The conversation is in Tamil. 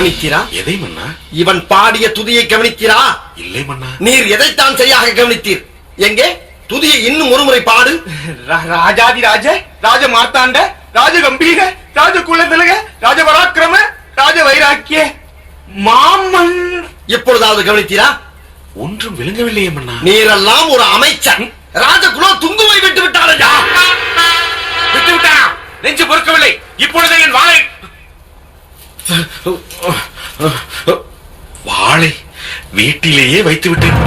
கவனித்தீரா? எதை மன்னா? இவன் பாடிய துதியை கவனித்தீரா? இல்லை மன்னா. நீர் எதைத்தான் சரியாக கவனித்தீர்? எங்கே துதியை இன்னும் ஒருமுறை பாடு. ராஜாதி ராஜ ராஜ மார்த்தாண்ட ராஜ கம்பீர ராஜ குலதிலக ராஜ பராக்கிரம ராஜ வைராக்கிய மாமன். எப்பொழுதாவது கவனித்தீரா? ஒன்றும் விளங்கவில்லையே மன்னா. நீரெல்லாம் ஒரு அமைச்சன். ராஜகுலம் துங்குவை விட்டு விட்டாரையா? விட்டு விட்டானா? நெஞ்சு பொறுக்கவில்லை. இப்பொழுது என் வாளை வாளை வீட்டிலேயே வைத்து விட்டேன்.